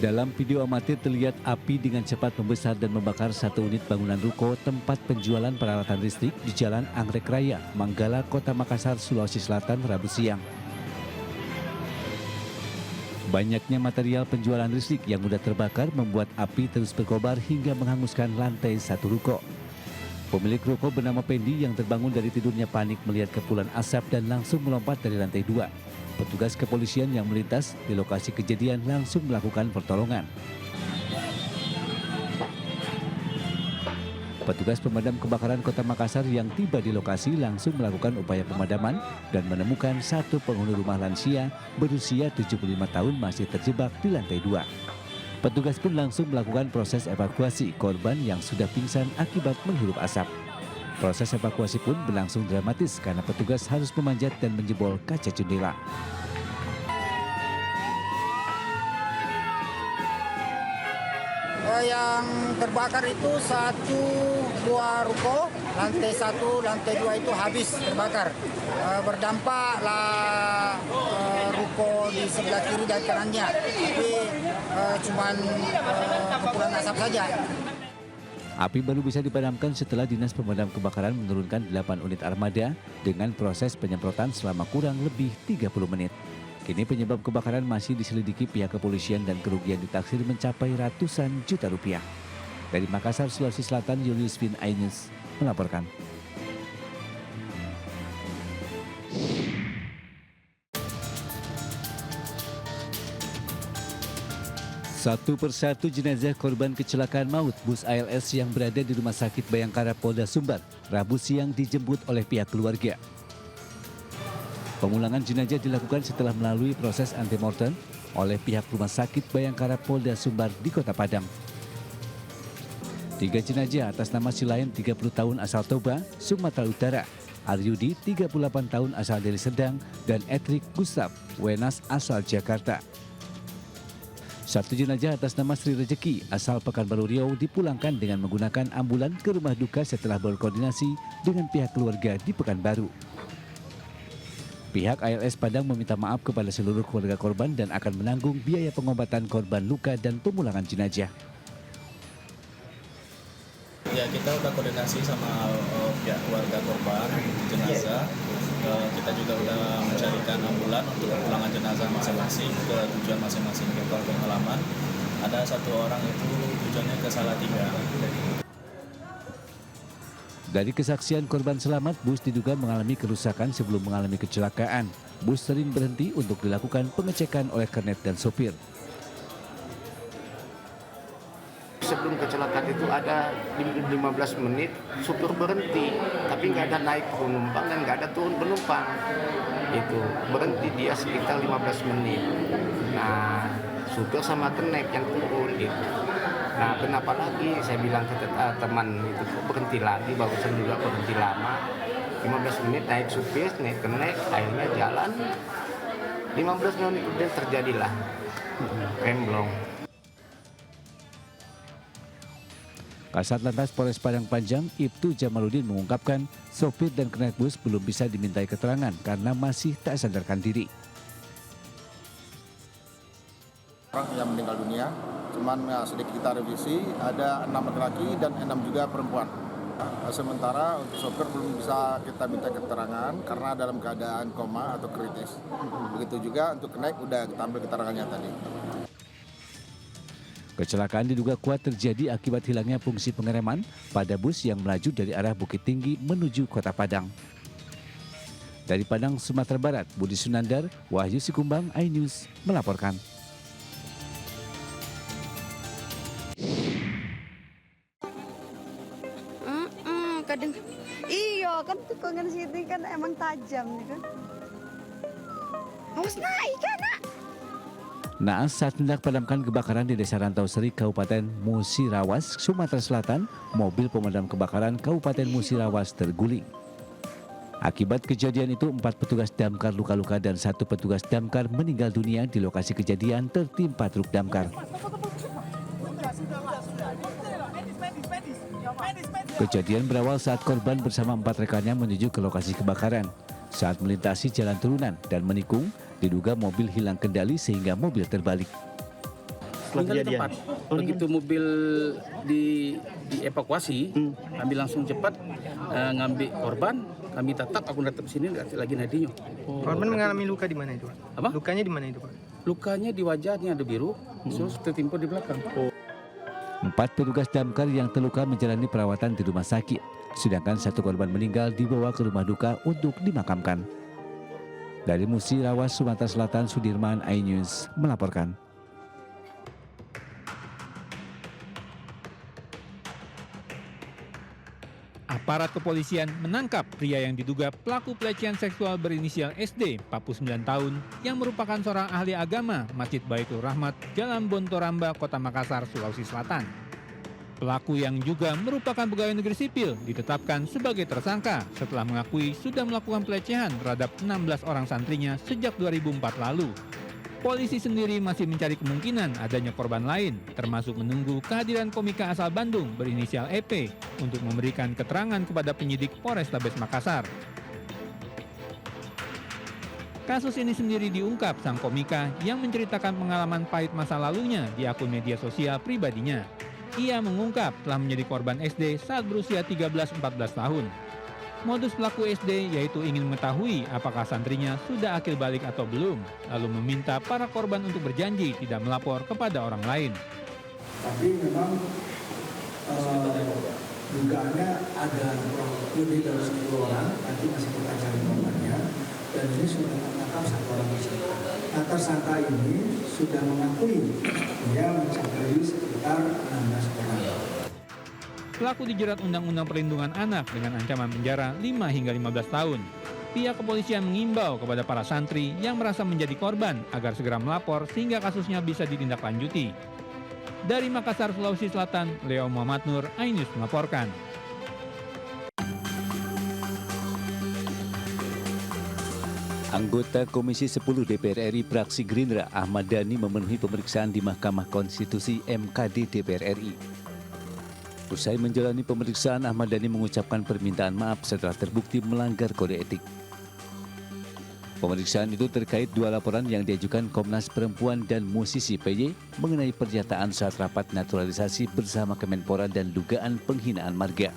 Dalam video amatir terlihat api dengan cepat membesar dan membakar satu unit bangunan ruko tempat penjualan peralatan listrik di Jalan Anggrek Raya, Manggala, Kota Makassar, Sulawesi Selatan, Rabu siang. Banyaknya material penjualan listrik yang mudah terbakar membuat api terus berkobar hingga menghanguskan lantai satu ruko. Pemilik ruko bernama Pendi yang terbangun dari tidurnya panik melihat kepulan asap dan langsung melompat dari lantai 2. Petugas kepolisian yang melintas di lokasi kejadian langsung melakukan pertolongan. Petugas pemadam kebakaran Kota Makassar yang tiba di lokasi langsung melakukan upaya pemadaman dan menemukan satu penghuni rumah lansia berusia 75 tahun masih terjebak di lantai 2. Petugas pun langsung melakukan proses evakuasi korban yang sudah pingsan akibat menghirup asap. Proses evakuasi pun berlangsung dramatis karena petugas harus memanjat dan menjebol kaca jendela. Yang terbakar itu 1-2 ruko, lantai 1, lantai 2 itu habis terbakar. Berdampaklah ruko di sebelah kiri dan kanannya, tapi cuman kepulan asap saja. Api baru bisa dipadamkan setelah Dinas Pemadam Kebakaran menurunkan 8 unit armada dengan proses penyemprotan selama kurang lebih 30 menit. Kini penyebab kebakaran masih diselidiki pihak kepolisian dan kerugian ditaksir mencapai ratusan juta rupiah. Dari Makassar, Sulawesi Selatan, Julius Bin Ainus melaporkan. Satu persatu jenazah korban kecelakaan maut bus ALS yang berada di Rumah Sakit Bayangkara Polda Sumbar Rabu siang dijemput oleh pihak keluarga. Pemulangan jenazah dilakukan setelah melalui proses antemortem oleh pihak Rumah Sakit Bayangkara Polda Sumbar di Kota Padang. 3 jenazah atas nama Silayan 30 tahun asal Toba, Sumatera Utara, Aryudi 38 tahun asal Deli Serdang, dan Etrik Gustav Wenas asal Jakarta. Satu jenazah atas nama Sri Rezeki asal Pekanbaru Riau dipulangkan dengan menggunakan ambulan ke rumah duka setelah berkoordinasi dengan pihak keluarga di Pekanbaru. Pihak ALS Padang meminta maaf kepada seluruh keluarga korban dan akan menanggung biaya pengobatan korban luka dan pemulangan jenazah. Ya, kita udah koordinasi sama pihak keluarga korban jenazah. Kita juga udah mencarikan ambulan untuk pemulangan jenazah masing-masing ke tujuan masing-masing ke kampung halaman. Ada satu orang itu tujuannya ke Salatiga. Dari kesaksian korban selamat, bus diduga mengalami kerusakan sebelum mengalami kecelakaan. Bus sering berhenti untuk dilakukan pengecekan oleh kernet dan sopir. Sebelum kecelakaan itu ada 15 menit supir berhenti, tapi nggak ada naik penumpang dan nggak ada turun penumpang. Itu berhenti dia sekitar 15 menit. Nah, supir sama kenek yang turun gitu. Nah, kenapa lagi? Saya bilang ke teman itu berhenti lagi, barusan juga berhenti lama. 15 menit naik supir, naik kenek, akhirnya jalan. 15 menit kemudian terjadilah remblong. Kasat Lantas Polres Padang Panjang, Ibtu Jamaluddin mengungkapkan sopir dan kernet bus belum bisa dimintai keterangan karena masih tak sadarkan diri. Orang yang meninggal dunia, cuman sedikit kita revisi, ada 6 laki-laki dan 6 juga perempuan. Sementara untuk sopir belum bisa kita minta keterangan karena dalam keadaan koma atau kritis. Begitu juga untuk kernet udah kita ambil keterangannya tadi. Kecelakaan diduga kuat terjadi akibat hilangnya fungsi pengereman pada bus yang melaju dari arah Bukit Tinggi menuju Kota Padang. Dari Padang, Sumatera Barat, Budi Sunandar, Wahyu Sikumbang, iNews melaporkan. Kadang iya kan tikungan sini kan emang tajam nih kan. Awas naik kan nak. Naas saat hendak padamkan kebakaran di Desa Rantau Seri, Kabupaten Musirawas, Sumatera Selatan, mobil pemadam kebakaran Kabupaten Musirawas terguling. Akibat kejadian itu, 4 petugas damkar luka-luka dan 1 petugas damkar meninggal dunia di lokasi kejadian tertimpa truk damkar. Kejadian berawal saat korban bersama 4 rekannya menuju ke lokasi kebakaran. Saat melintasi jalan turunan dan menikung, diduga mobil hilang kendali sehingga mobil terbalik. meninggal di tempat. Begitu mobil dievakuasi, kami langsung cepat ngambil korban. Kami tetap, aku datang sini lagi nadinya. Korban mengalami luka di mana itu, Pak? Apa? Lukanya di mana itu, Pak? Lukanya di wajahnya ada biru, terus tertimpa di belakang. 4 petugas damkar yang terluka menjalani perawatan di rumah sakit, sedangkan 1 korban meninggal dibawa ke rumah duka untuk dimakamkan. Dari Musirawas, Sumatera Selatan, Sudirman, iNews melaporkan. Aparat kepolisian menangkap pria yang diduga pelaku pelecehan seksual berinisial SD, 49 tahun, yang merupakan seorang ahli agama Masjid Baitul Rahmat, Jalan Bontoramba, Kota Makassar, Sulawesi Selatan. Pelaku yang juga merupakan pegawai negeri sipil ditetapkan sebagai tersangka setelah mengakui sudah melakukan pelecehan terhadap 16 orang santrinya sejak 2004 lalu. Polisi sendiri masih mencari kemungkinan adanya korban lain, termasuk menunggu kehadiran komika asal Bandung berinisial EP untuk memberikan keterangan kepada penyidik Polrestabes Makassar. Kasus ini sendiri diungkap sang komika yang menceritakan pengalaman pahit masa lalunya di akun media sosial pribadinya. Ia mengungkap telah menjadi korban SD saat berusia 13-14 tahun. Modus pelaku SD yaitu ingin mengetahui apakah santrinya sudah akil balik atau belum, lalu meminta para korban untuk berjanji tidak melapor kepada orang lain. Tapi memang dugaannya ada lebih dari 10 orang, nanti masih kita cari korbannya, dan ini sudah menangkap 1 orang tersangka. Nah, tersangka ini sudah mengakui dia mencapai sekitar 16 orang. Pelaku dijerat Undang-Undang Perlindungan Anak dengan ancaman penjara 5 hingga 15 tahun. Pihak kepolisian mengimbau kepada para santri yang merasa menjadi korban agar segera melapor sehingga kasusnya bisa ditindaklanjuti. Dari Makassar, Sulawesi Selatan, Leo Muhammad Nur, iNews melaporkan. Anggota Komisi 10 DPR RI fraksi Gerindra Ahmad Dhani memenuhi pemeriksaan di Mahkamah Konstitusi MKD DPR RI. Usai menjalani pemeriksaan, Ahmad Dhani mengucapkan permintaan maaf setelah terbukti melanggar kode etik. Pemeriksaan itu terkait 2 laporan yang diajukan Komnas Perempuan dan musisi PY mengenai pernyataan saat rapat naturalisasi bersama Kemenpora dan dugaan penghinaan marga.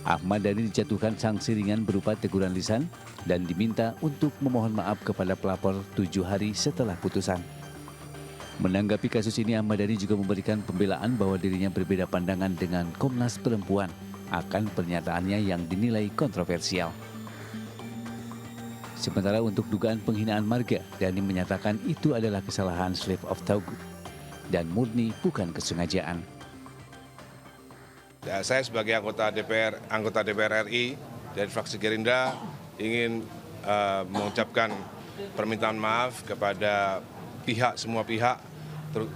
Ahmad Dhani dijatuhkan sanksi ringan berupa teguran lisan dan diminta untuk memohon maaf kepada pelapor 7 hari setelah putusan. Menanggapi kasus ini, Ahmad Dhani juga memberikan pembelaan bahwa dirinya berbeda pandangan dengan Komnas Perempuan akan pernyataannya yang dinilai kontroversial. Sementara untuk dugaan penghinaan marga, Dhani menyatakan itu adalah kesalahan slip of tongue dan murni bukan kesengajaan. Ya, saya sebagai anggota DPR RI dari fraksi Gerindra ingin mengucapkan permintaan maaf kepada semua pihak,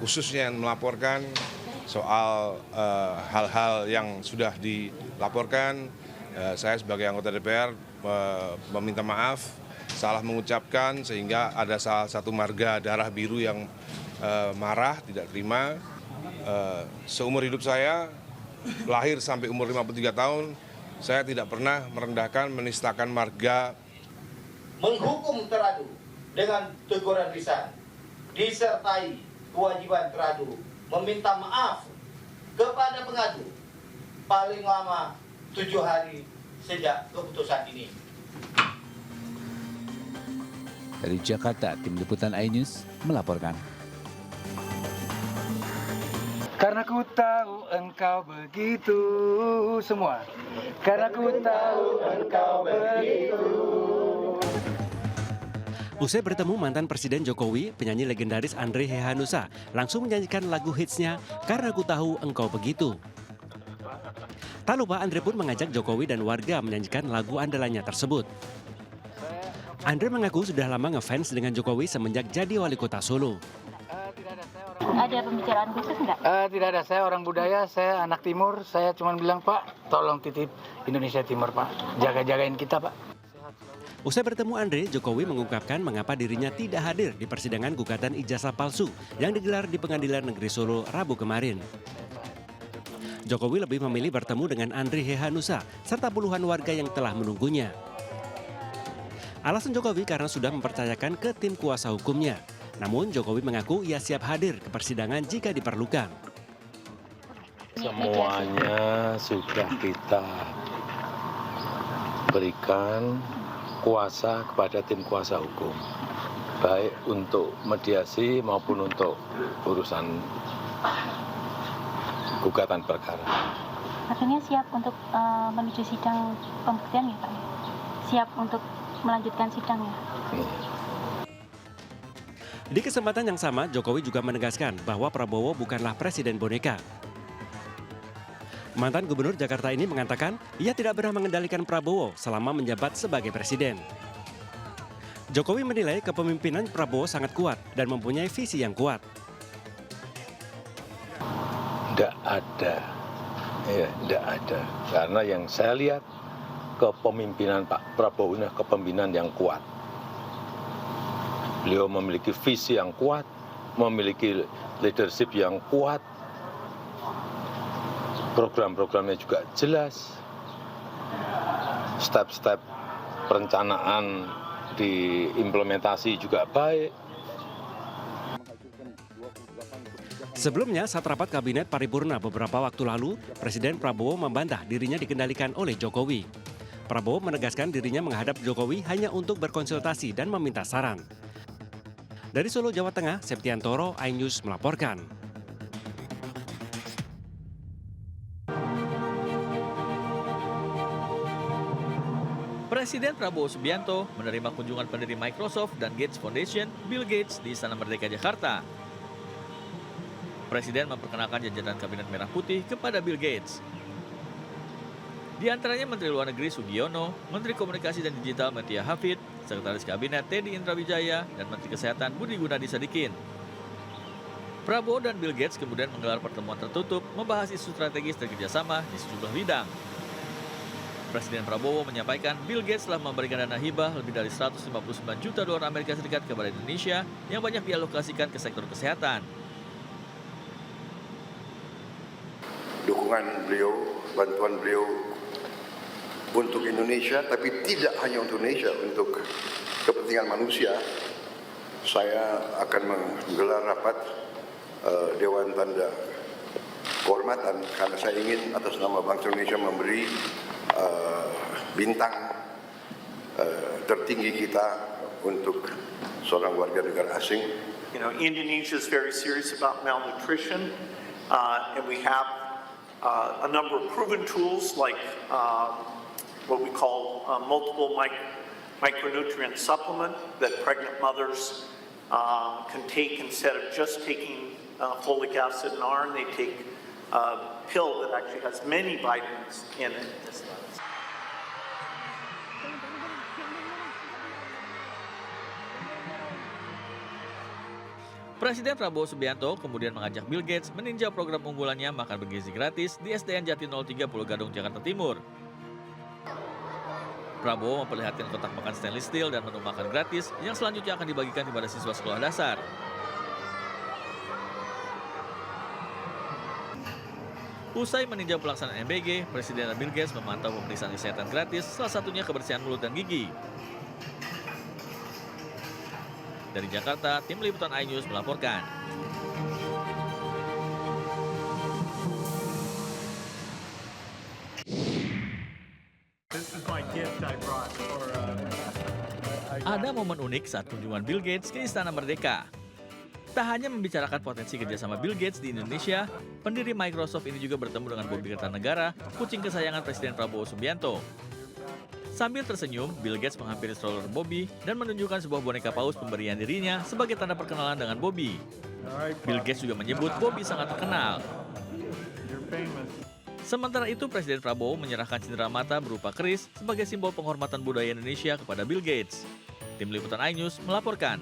khususnya yang melaporkan soal hal-hal yang sudah dilaporkan. Saya sebagai anggota DPR meminta maaf, salah mengucapkan sehingga ada salah satu marga darah biru yang marah, tidak terima. Seumur hidup saya, lahir sampai umur 53 tahun, saya tidak pernah merendahkan, menistakan marga. Menghukum teradu dengan teguran lisan, disertai kewajiban teradu meminta maaf kepada pengadu paling lama 7 hari sejak keputusan ini. Dari Jakarta, tim liputan iNews melaporkan. Karena ku tahu engkau begitu semua. Karena ku tahu engkau begitu. Usai bertemu mantan Presiden Jokowi, penyanyi legendaris Andre Hehanussa langsung menyanyikan lagu hitsnya Karena Ku Tahu Engkau Begitu. Tak lupa Andre pun mengajak Jokowi dan warga menyanyikan lagu andalannya tersebut. Andre mengaku sudah lama ngefans dengan Jokowi semenjak jadi wali kota Solo. Ada pembicaraan khusus nggak? Tidak ada, saya orang budaya, saya anak timur, saya cuma bilang Pak, tolong titip Indonesia Timur Pak, jaga-jagain kita Pak. Usai bertemu Andre, Jokowi mengungkapkan mengapa dirinya tidak hadir di persidangan gugatan ijazah palsu yang digelar di Pengadilan Negeri Solo Rabu kemarin. Jokowi lebih memilih bertemu dengan Andre Hehanussa serta puluhan warga yang telah menunggunya. Alasan Jokowi karena sudah mempercayakan ke tim kuasa hukumnya. Namun Jokowi mengaku ia siap hadir ke persidangan jika diperlukan. Semuanya sudah kita berikan kuasa kepada tim kuasa hukum, baik untuk mediasi maupun untuk urusan gugatan perkara. Artinya siap untuk menuju sidang pembuktian ya Pak? Siap untuk melanjutkan sidang ya? Di kesempatan yang sama, Jokowi juga menegaskan bahwa Prabowo bukanlah presiden boneka. Mantan Gubernur Jakarta ini mengatakan ia tidak pernah mengendalikan Prabowo selama menjabat sebagai presiden. Jokowi menilai kepemimpinan Prabowo sangat kuat dan mempunyai visi yang kuat. Tidak ada. Karena yang saya lihat kepemimpinan Pak Prabowo ini kepemimpinan yang kuat. Beliau memiliki visi yang kuat, memiliki leadership yang kuat, program-programnya juga jelas, step-step perencanaan diimplementasi juga baik. Sebelumnya, saat rapat Kabinet Paripurna beberapa waktu lalu, Presiden Prabowo membantah dirinya dikendalikan oleh Jokowi. Prabowo menegaskan dirinya menghadap Jokowi hanya untuk berkonsultasi dan meminta saran. Dari Solo, Jawa Tengah, Septiantoro, iNews melaporkan. Presiden Prabowo Subianto menerima kunjungan pendiri Microsoft dan Gates Foundation, Bill Gates, di Istana Merdeka, Jakarta. Presiden memperkenalkan jajaran Kabinet Merah Putih kepada Bill Gates. Di antaranya Menteri Luar Negeri Sugiono, Menteri Komunikasi dan Digital Metia Hafid, Sekretaris Kabinet Teddy Indrawijaya, dan Menteri Kesehatan Budi Gunadi Sadikin. Prabowo dan Bill Gates kemudian menggelar pertemuan tertutup membahas isu strategis dan kerjasama di sejumlah bidang. Presiden Prabowo menyampaikan Bill Gates telah memberikan dana hibah lebih dari 159 juta dolar Amerika Serikat kepada Indonesia yang banyak dialokasikan ke sektor kesehatan. Dukungan beliau, bantuan beliau untuk Indonesia, tapi tidak hanya untuk Indonesia, untuk kepentingan manusia. Saya akan menggelar rapat Dewan Tanda Kehormatan karena saya ingin atas nama bangsa Indonesia memberi bintang tertinggi kita untuk seorang warga negara asing. You know, Indonesia is very serious about malnutrition, and we have a number of proven tools like what we call multiple micronutrient supplement that pregnant mothers can take instead of just taking folic acid and iron. They take a pill that actually has many vitamins in it. Presiden Prabowo Subianto kemudian mengajak Bill Gates meninjau program unggulannya makan bergizi gratis di SDN Jati 03 Pulau Gadung, Jakarta Timur. Prabowo memperlihatkan kotak makan stainless steel dan menu makan gratis yang selanjutnya akan dibagikan kepada siswa sekolah dasar. Usai meninjau pelaksanaan MBG, Presiden Bill Gates memantau pemeriksaan kesehatan gratis, salah satunya kebersihan mulut dan gigi. Dari Jakarta, tim liputan iNews melaporkan. Ada momen unik saat kunjungan Bill Gates ke Istana Merdeka. Tak hanya membicarakan potensi kerjasama Bill Gates di Indonesia, pendiri Microsoft ini juga bertemu dengan Bobby Kertanegara, kucing kesayangan Presiden Prabowo Subianto. Sambil tersenyum, Bill Gates menghampiri stroller Bobby dan menunjukkan sebuah boneka paus pemberian dirinya sebagai tanda perkenalan dengan Bobby. Bill Gates juga menyebut Bobby sangat terkenal. Sementara itu, Presiden Prabowo menyerahkan cindera mata berupa keris sebagai simbol penghormatan budaya Indonesia kepada Bill Gates. Tim liputan iNews melaporkan.